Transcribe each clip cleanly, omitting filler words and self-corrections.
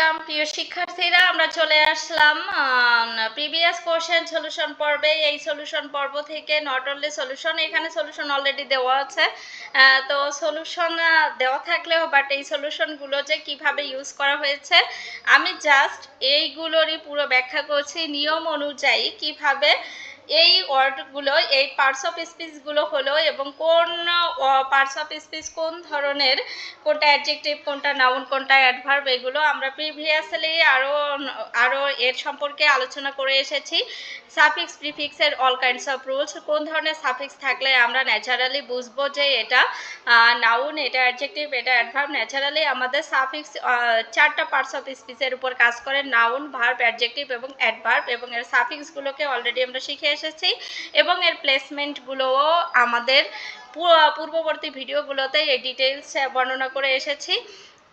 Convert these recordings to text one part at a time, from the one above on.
Welcome প্রিয় শিক্ষার্থীরা, আমরা চলে আসলাম প্রিভিয়াস কোশ্চেন সলিউশন পর্বে। এই সলিউশন পর্ব থেকে নট অনলি সলিউশন, এখানে সলিউশন অলরেডি দেওয়া আছে। তো সলিউশন দেওয়া থাকলেও বাট এই সলিউশনগুলো যে কিভাবে ইউজ করা হয়েছে আমি জাস্ট এইগুলোরই পুরো ব্যাখ্যা করছি, নিয়ম অনুযায়ী কিভাবে এই ওয়ার্ডগুলো, এই পার্টস অফ স্পিচগুলো হলো এবং কোন পার্টস অফ স্পিচ কোন ধরনের, কোনটা অ্যাডজেক্টিভ, কোনটা নাউন, কোনটা অ্যাডভার্ব, এগুলো আমরা প্রিভিয়াসলি আরও এর সম্পর্কে আলোচনা করে এসেছি। সাফিক্স প্রিফিক্সের অল কাইন্ডস অফ রুলস, কোন ধরনের সাফিক্স থাকলে আমরা ন্যাচারালি বুঝবো যে এটা নাউন, এটা অ্যাডজেক্টিভ, এটা অ্যাডভার্ব। ন্যাচারালি আমাদের সাফিক্স চারটা পার্টস অফ স্পিচের উপর কাজ করে, নাউন, ভার্ব, অ্যাডজেক্টিভ এবং অ্যাডভার্ব, এবং এর সাফিক্সগুলোকে অলরেডি আমরা শিখে এসেছি এবং এর প্লেসমেন্টগুলোও আমাদের পূর্ববর্তী ভিডিওগুলোতে এই ডিটেলস বর্ণনা করে এসেছি।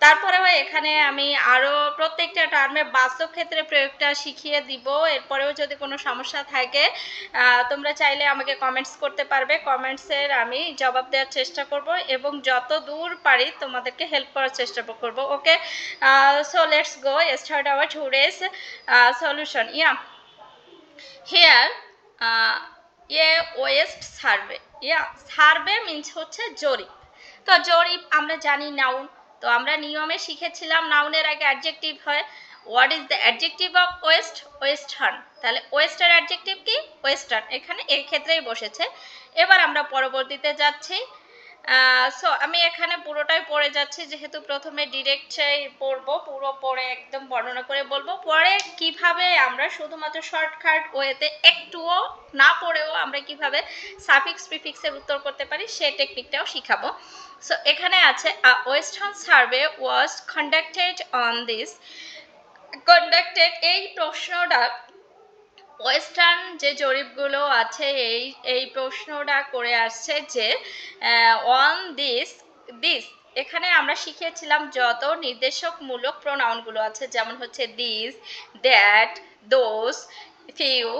তারপরেও এখানে আমি আরও প্রত্যেকটা টার্মে বাস্তব ক্ষেত্রে প্রয়োগটা শিখিয়ে দিব। এরপরেও যদি কোনো সমস্যা থাকে তোমরা চাইলে আমাকে কমেন্টস করতে পারবে, কমেন্টসের আমি জবাব দেওয়ার চেষ্টা করব এবং যত দূর পারি তোমাদেরকে হেল্প করার চেষ্টা করব। Okay, so let's go start our today's solution. Here a waste survey. Survey means হচ্ছে জরিপ। তো জরিপ আমরা জানি নাউন, তো আমরা নিয়মে শিখেছিলাম নাউনের আগে অ্যাডজেক্টিভ হয়। What is the adjective of West? Western. তাহলে ওয়েস্টের অ্যাডজেক্টিভ কি? ওয়েস্টার্ন। এখানে এই ক্ষেত্রেই বসেছে। এবার আমরা পরবর্তীতে যাচ্ছি। সো আমি এখানে পুরোটাই পড়ে যাচ্ছি, যেহেতু প্রথমে ডিরেক্ট পড়বো, পুরো পড়ে একদম বর্ণনা করে বলবো। পরে কিভাবে আমরা শুধুমাত্র শর্টকাট ওয়েতে একটুও না পড়েও আমরা কিভাবে সাফিক্স প্রিফিক্সের উত্তর করতে পারি সেই টেকনিকটাও শিখাবো। সো এখানে আছে western survey was conducted on this. Conducted, এই প্রশ্নটা, ওয়েস্টার্ন যে জরিপগুলো আছে এই প্রশ্নটা করে আসছে যে অন দিস দিস এখানে আমরা শিখেছিলাম যত নির্দেশকমূলক প্রোনাউনগুলো আছে, যেমন হচ্ছে দিস, দ্যাট, দোস, ফিউ,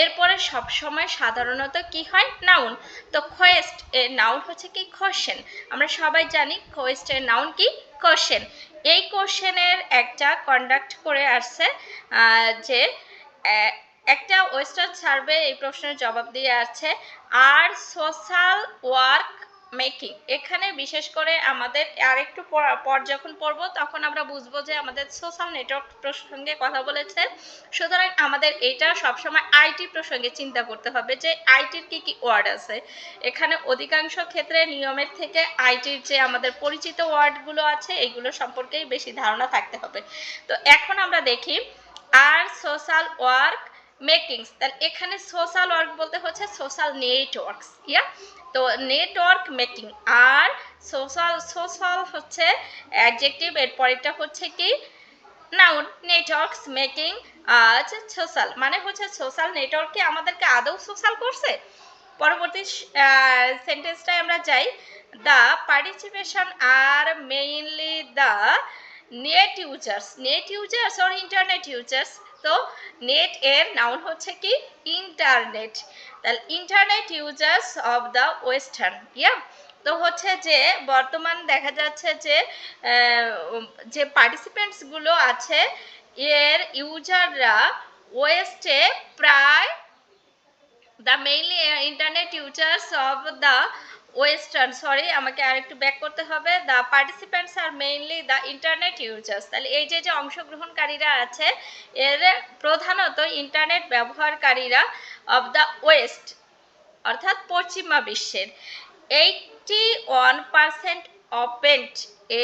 এরপরে সবসময় সাধারণত কি হয়? নাউন। তো কোয়েস্ট এর নাউন হচ্ছে কি? কোশ্চেন। আমরা সবাই জানি কোয়েস্টের নাউন কি? কোশ্চেন। এই কোশ্চেনের একটা কন্ডাক্ট করে আসছে যে একটা ওয়েস্টার্ন সার্ভে এই প্রশ্নের জবাব দিয়ে আছে আর সোশ্যাল ওয়ার্ক মেকিং। এখানে বিশেষ করে আমাদের আরেকটু পর যখন পড়বো তখন আমরা বুঝবো যে আমাদের সোশ্যাল নেটওয়ার্ক প্রসঙ্গে কথা বলেছে। সুতরাং আমাদের এটা সবসময় আইটি প্রসঙ্গে চিন্তা করতে হবে যে আইটির কি কি ওয়ার্ড আছে। এখানে অধিকাংশ ক্ষেত্রে নিয়মের থেকে আইটির যে আমাদের পরিচিত ওয়ার্ডগুলো আছে এইগুলো সম্পর্কেই বেশি ধারণা থাকতে হবে। তো এখন আমরা দেখি আর সোশ্যাল ওয়ার্ক মেকিংস। তাহলে এখানে সোশ্যাল ওয়ার্ক বলতে হচ্ছে সোশ্যাল নেটওয়ার্কস। তো নেটওয়ার্ক মেকিং আর সোশ্যাল হচ্ছে অ্যাডজেক্টিভ, এর পরেরটা হচ্ছে কি? নাউন। নেটওয়ার্কস মেকিং আজ সোশ্যাল, মানে হচ্ছে সোশ্যাল নেটওয়ার্কে আমাদেরকে আদৌ সোশ্যাল করছে। পরবর্তী সেন্টেন্সটায় আমরা যাই। The participation are mainly the net users or internet users. তো নেট এর নাউন হচ্ছে কি? ইন্টারনেট। তাহলে internet users of the western. তো হচ্ছে যে বর্তমান দেখা যাচ্ছে যে পার্টিসিপেন্টসগুলো আছে এর ইউজাররা ওয়েস্টে প্রায় the mainly internet users of the western, sorry আমাকে আরেকটু ব্যাক করতে হবে। The participants are mainly the internet users. তাহলে এই যে অংশগ্রহণকারীরা আছে এর প্রধানত ইন্টারনেট ব্যবহারকারীরা অফ দ্য ওয়েস্ট অর্থাৎ পশ্চিমা বিশ্বের। 81% অপেন্ট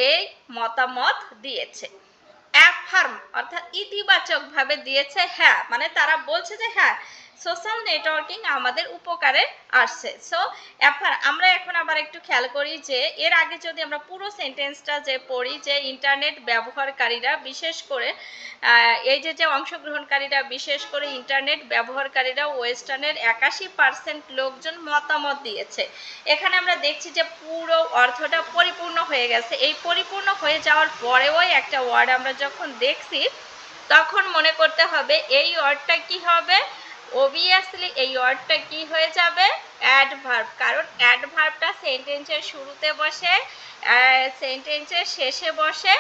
এই মতামত দিয়েছে। অ্যাফার্ম অর্থাৎ ইতিবাচকভাবে দিয়েছে, হ্যাঁ, মানে তারা বলছে যে হ্যাঁ সোশ্যাল নেটওয়ার্কিং আমাদের উপকারে আসছে। সো আমরা এখন আবার একটু খেয়াল করি যে এর আগে যদি আমরা পুরো সেন্টেন্সটা যে পড়ি যে ইন্টারনেট ব্যবহারকারীরা বিশেষ করে এই যে অংশগ্রহণকারীরা বিশেষ করে ইন্টারনেট ব্যবহারকারীরা ওয়েস্টার্নের 81% লোকজন মতামত দিয়েছে। এখানে আমরা দেখছি যে পুরো অর্থটা পরিপূর্ণ হয়ে গেছে। এই পরিপূর্ণ হয়ে যাওয়ার পরেও একটা ওয়ার্ড আমরা যখন দেখছি তখন মনে করতে হবে এই ওয়ার্ডটা কি হবে? অবভিয়াসলি এই ওয়ার্ডটা কি হয়ে যাবে, অ্যাডভার্ব, কারণ অ্যাডভার্বটা সেন্টেন্সের শুরুতে বসে, সেন্টেন্সের শেষে বসে।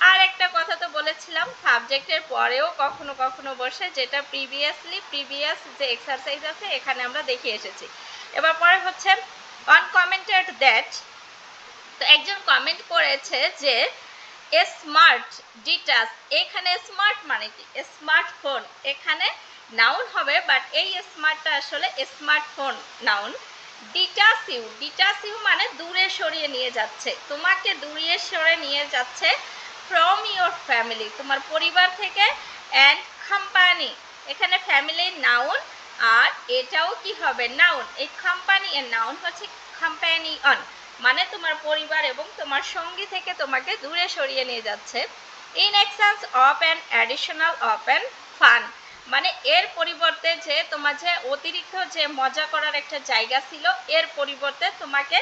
আর একটা কথা তো বলেছিলাম, সাবজেক্টের পরেও কখনো কখনো বসে, যেটা প্রিভিয়াস যে এক্সারসাইজ আছে এখানে আমরা দেখে এসেছি। এবার পরে হচ্ছে অন কমেন্টেড দ্যাট, তো একজন কমেন্ট করেছে যে স্মার্ট ডিটাচ, এখানে স্মার্ট মানে কি, স্মার্টফোন এখানে নাউন হবে, বাট এই স্মার্টটা আসলে স্মার্টফোন নাউন। ডিটাচ ইউ মানে দূরে সরিয়ে নিয়ে যাচ্ছে, তোমাকে দূরে সরে নিয়ে যাচ্ছে ফ্রম ইয়োর ফ্যামিলি, তোমার পরিবার থেকে। অ্যান্ড কোম্পানি, এখানে ফ্যামিলির নাউন, আর এটাও কি হবে নাউন। এই কোম্পানি এর নাউন হচ্ছে কম্প্যানিয়ন, মানে তোমার পরিবার এবং তোমার সঙ্গী থেকে তোমাকে দূরে সরিয়ে নিয়ে যাচ্ছে। In exchange of an additional of an fun, মানে এর পরিবর্তে যে তোমার যে অতিরিক্ত যে মজা করার একটা জায়গা ছিল, এর পরিবর্তে তোমাকে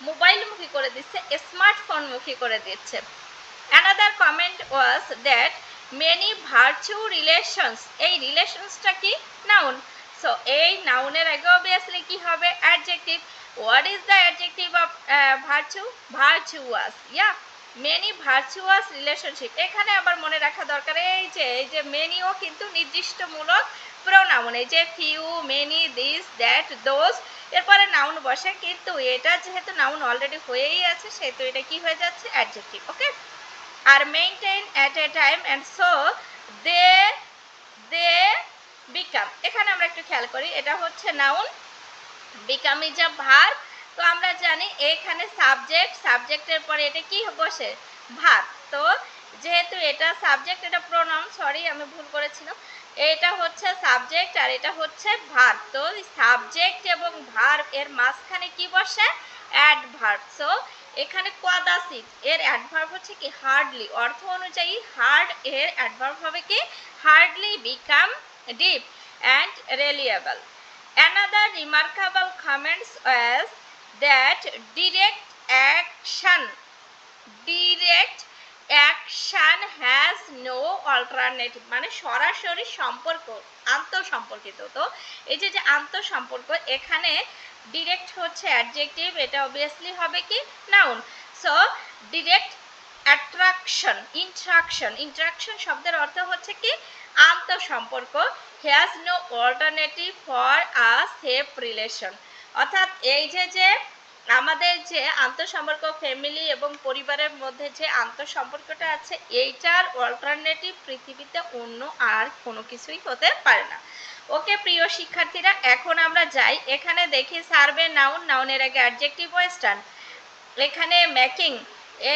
মোবাইলমুখী করে দিচ্ছে, স্মার্টফোনমুখী করে দিচ্ছে। Another comment was that many virtue relations, এই রিলেশনসটা কি নাউন। সো এই নাউনের আগে অবভিয়াসলি কি হবে adjective. What is the adjective of virtue, virtuous, yeah many virtuous relationship. এখানে আবার মনে রাখা দরকার এই যে মেনিও কিন্তু নির্দিষ্টমূলক প্রোনাউন, এই যে few, many, this, that, those, এরপরে নাউন বসে, কিন্তু এটা যেহেতু নাউন অলরেডি হয়েই আছে সেহেতু এটা কি হয়ে যাচ্ছে adjective. Okay, are maintain at a time and so they they become, এখানে আমরা একটু খেয়াল করি, এটা হচ্ছে noun, become is a verb. তো আমরা জানি এখানে সাবজেক্টের পরে এটা কি বসে ভার্ব। তো যেহেতু এটা সাবজেক্ট, এটা প্রোনাউন, সরি আমি ভুল করেছিলাম, এটা হচ্ছে সাবজেক্ট আর এটা হচ্ছে ভার্ব। তো সাবজেক্ট এবং ভার্ব এর মাঝখানে কি বসে অ্যাডভার্ব। সো এখানে কদাচিৎ এর অ্যাডভার্ব হচ্ছে কি হার্ডলি, অর্থ অনুযায়ী হার্ড এর অ্যাডভার্ব হবে কি hardly, become, deep and reliable. Another remarkable comments was that direct action has no alternative, মানে সরাসরি সম্পর্ক, আন্তঃসম্পর্কিত। তো এই যে আন্তঃসম্পর্ক, এখানে ডিরেক্ট হচ্ছে অ্যাডজেক্টিভ, এটা অবভিয়াসলি হবে কি নাউন। সো ডিরেক্ট ইন্ট্রাকশন শব্দের অর্থ হচ্ছে কি আন্তঃসম্পর্ক। Has no alternative for a safe relation, অর্থাৎ এই যে আমাদের যে আন্তঃসম্পর্ক ফ্যামিলি এবং পরিবারের মধ্যে যে আন্তঃসম্পর্কটা আছে, এইটার অল্টারনেটিভ পৃথিবীতে অন্য আর কোনো কিছুই হতে পারে না। ওকে প্রিয় শিক্ষার্থীরা, এখন আমরা যাই, এখানে দেখি সার্ভে নাউন, নাউনের আগে অ্যাডজেক্টিভ ওয়েস্টার্ন, এখানে মেকিং,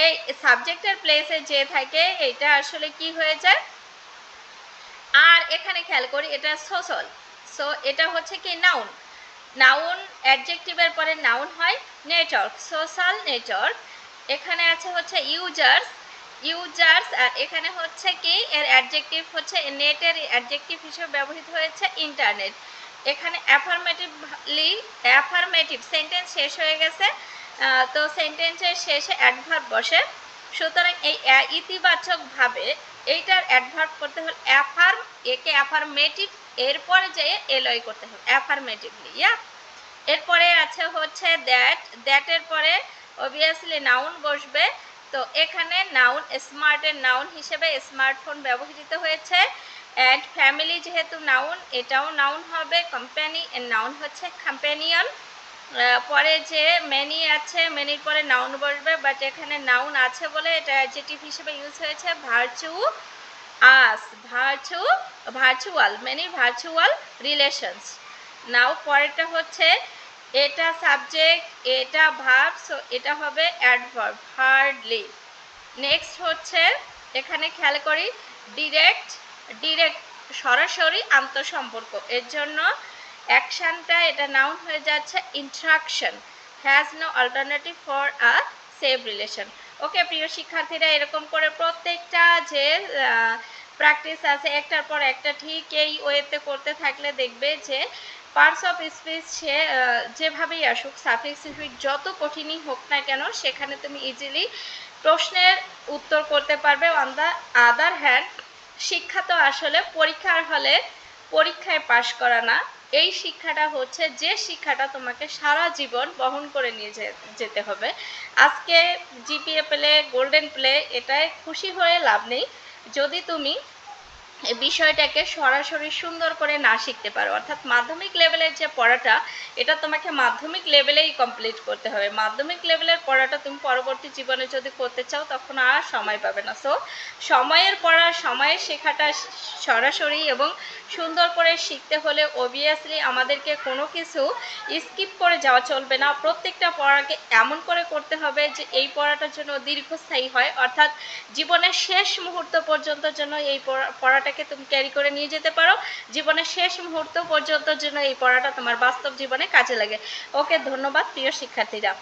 এই সাবজেক্টের প্লেসে যে থাকে এটা আসলে কি হয়ে যায়। আর এখানে খেয়াল করি এটা সোশ্যাল, সো এটা হচ্ছে কি নাউন, নাউন অ্যাডজেক্টিভের পরে নাউন হয় নেটওয়ার্ক, সোশ্যাল নেটওয়ার্ক। এখানে আছে হচ্ছে ইউজার্স, আর এখানে হচ্ছে কি এর অ্যাডজেক্টিভ হচ্ছে নেটের অ্যাডজেক্টিভ হিসেবে ব্যবহৃত হয়েছে ইন্টারনেট। এখানে অ্যাফার্মেটিভ সেন্টেন্স শেষ হয়ে গেছে, তো সেন্টেন্সের শেষে অ্যাডভার্ব বসে। সুতরাং এই ইতিবাচকভাবে এইটার অ্যাডভার্ব করতে হলে একে অ্যাফার্মেটিভ, এরপরে যেয়ে এলয় করতে হবে অ্যাফার্মেটিভলি, ইয়া। এরপরে আছে হচ্ছে দ্যাটের পরে অবভিয়াসলি নাউন বসবে। তো এখানে নাউন স্মার্টের নাউন হিসেবে স্মার্টফোন ব্যবহৃত হয়েছে। অ্যান্ড ফ্যামিলি যেহেতু নাউন, এটাও নাউন হবে। কোম্পানি এর নাউন হচ্ছে কম্প্যানিয়ন। পরে যে মেনি আছে, মেনির পরে নাউন বসবে, বাট এখানে নাউন আছে বলে এটা অ্যাডজেক্টিভ হিসেবে ইউজ হয়েছে ভার্চুয়াল, মেনি ভার্চুয়াল রিলেশনস। নাও পরেরটা হচ্ছে এটা সাবজেক্ট, এটা ভার্ব, সো এটা হবে অ্যাডভার্ব হার্ডলি। নেক্সট হচ্ছে এখানে খেয়াল করি ডিরেক্ট সরাসরি আন্তঃসম্পর্ক, এর জন্য অ্যাকশনটা এটা নাউন হয়ে যাচ্ছে interaction, has no alternative for a safe relation. Okay প্রিয় শিক্ষার্থীরা, এরকম করে প্রত্যেকটা যে প্র্যাকটিস আছে একটার পর একটা ঠিক এই ওয়েতে করতে থাকলে দেখবে যে পার্টস অফ স্পিচ সে যেভাবেই আসুক, সাফিক্স সুফিক্স যত কঠিনই হোক না কেন, সেখানে তুমি ইজিলি প্রশ্নের উত্তর করতে পারবে। অন দ্য আদার হ্যান্ড, শিক্ষা তো আসলে পরীক্ষার হলে পরীক্ষায় পাশ করা না, এই শিক্ষাটা হচ্ছে যে শিক্ষাটা তোমাকে সারা জীবন বহন করে নিয়ে যেতে হবে। আজকে জিপিএ পেলে, গোল্ডেন প্লে, এটাই খুশি হয়ে লাভ নেই যদি তুমি এই বিষয়টাকে সরাসরি সুন্দর করে না শিখতে পারো। অর্থাৎ মাধ্যমিক লেভেলের যে পড়াটা, এটা তোমাকে মাধ্যমিক লেভেলেই কমপ্লিট করতে হবে। মাধ্যমিক লেভেলের পড়াটা তুমি পরবর্তী জীবনে যদি করতে চাও তখন আর সময় পাবে না। সো সময়ের পড়া, সময়ের শেখাটা সরাসরি এবং সুন্দর করে শিখতে হলে অবভিয়াসলি আমাদেরকে কোনো কিছু স্কিপ করে যাওয়া চলবে না। প্রত্যেকটা পড়াকে এমন করে করতে হবে যে এই পড়াটার জন্য দীর্ঘস্থায়ী হয়, অর্থাৎ জীবনের শেষ মুহূর্ত পর্যন্ত যেন এই পড়াটাকে তুমি ক্যারি করে নিয়ে যেতে পারো, জীবনের শেষ মুহূর্ত পর্যন্ত যেন এই পড়াটা তোমার বাস্তব জীবনে কাজে লাগে। ওকে, ধন্যবাদ প্রিয় শিক্ষার্থীরা।